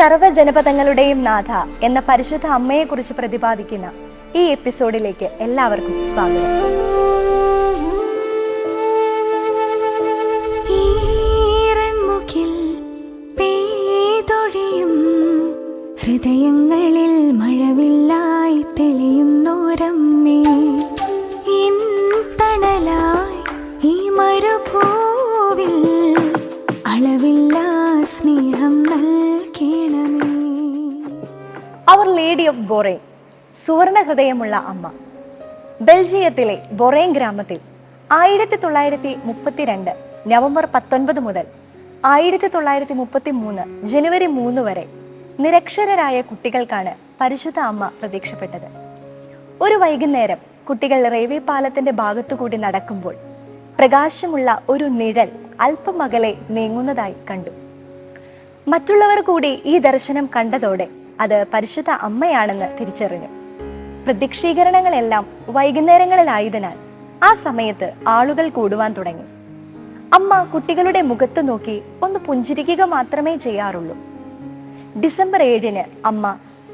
സർവ്വജനപദങ്ങളുടെയും നാഥ എന്ന പരിശുദ്ധ അമ്മയെക്കുറിച്ച് പ്രതിപാദിക്കുന്ന ഈ എപ്പിസോഡിലേക്ക് എല്ലാവർക്കും സ്വാഗതം. ഹൃദയങ്ങളിൽ മഴവില്ലായി തെളിയുന്നോരമ്മേ, എൻ തണലായി ഈ മരുഭൂവിൽ അളവില്ലാ സ്നേഹം നൽകണമേ. അവർ ലേഡി ഓഫ് ബൊറൈൻ, സുവർണ ഹൃദയമുള്ള അമ്മ. ബെൽജിയത്തിലെ ബൊറൈൻ ഗ്രാമത്തിൽ 1932 നവംബർ 19 മുതൽ 1933 ജനുവരി 3 വരെ നിരക്ഷരരായ കുട്ടികൾക്കാണ് പരിശുദ്ധ അമ്മ പ്രത്യക്ഷപ്പെട്ടത്. ഒരു വൈകുന്നേരം കുട്ടികൾ റെയിൽവേ പാലത്തിന്റെ ഭാഗത്തുകൂടി നടക്കുമ്പോൾ പ്രകാശമുള്ള ഒരു നിഴൽ അല്പം അകലെ നീങ്ങുന്നതായി കണ്ടു. മറ്റുള്ളവർ കൂടി ഈ ദർശനം കണ്ടതോടെ അത് പരിശുദ്ധ അമ്മയാണെന്ന് തിരിച്ചറിഞ്ഞു. പ്രത്യക്ഷീകരണങ്ങളെല്ലാം വൈകുന്നേരങ്ങളിലായതിനാൽ ആ സമയത്ത് ആളുകൾ കൂടുവാൻ തുടങ്ങി. അമ്മ കുട്ടികളുടെ മുഖത്ത് നോക്കി ഒന്ന് പുഞ്ചിരിക്കുക മാത്രമേ ചെയ്യാറുള്ളൂ. ഡിസംബർ 7 അമ്മ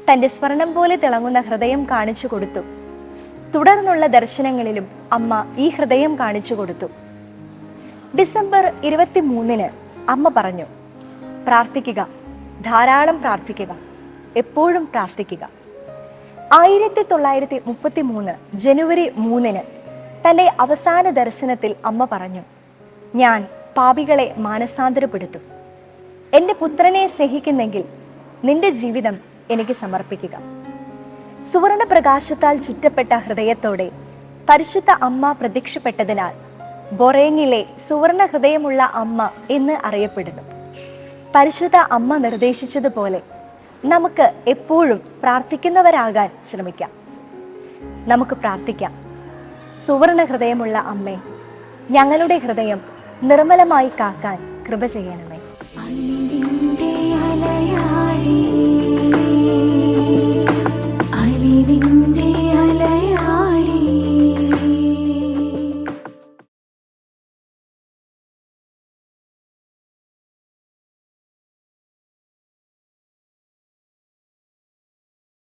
തന്റെ സ്വർണം പോലെ തിളങ്ങുന്ന ഹൃദയം കാണിച്ചു കൊടുത്തു. തുടർന്നുള്ള ദർശനങ്ങളിലും അമ്മ ഈ ഹൃദയം കാണിച്ചു കൊടുത്തു. ഡിസംബർ 23 അമ്മ പറഞ്ഞു, പ്രാർത്ഥിക്കുക, ധാരാളം പ്രാർത്ഥിക്കുക, എപ്പോഴും പ്രാർത്ഥിക്കുക. 1933 ജനുവരി 3 തന്റെ അവസാന ദർശനത്തിൽ അമ്മ പറഞ്ഞു, ഞാൻ പാപികളെ മാനസാന്തരപ്പെടുത്തും. എന്റെ പുത്രനെ സ്നേഹിക്കുന്നെങ്കിൽ നിന്റെ ജീവിതം എനിക്ക് സമർപ്പിക്കുക. സുവർണ പ്രകാശത്താൽ ചുറ്റപ്പെട്ട ഹൃദയത്തോടെ പരിശുദ്ധ അമ്മ പ്രത്യക്ഷപ്പെട്ടതിനാൽ ബൊറൈനിലെ സുവർണ ഹൃദയമുള്ള അമ്മ എന്ന് അറിയപ്പെടുന്നു. പരിശുദ്ധ അമ്മ നിർദ്ദേശിച്ചതുപോലെ നമുക്ക് എപ്പോഴും പ്രാർത്ഥിക്കുന്നവരാകാൻ ശ്രമിക്കാം. നമുക്ക് പ്രാർത്ഥിക്കാം. സുവർണ ഹൃദയമുള്ള അമ്മേ, ഞങ്ങളുടെ ഹൃദയം നിർമ്മലമായി കാക്കാൻ കൃപ ചെയ്യണമേ.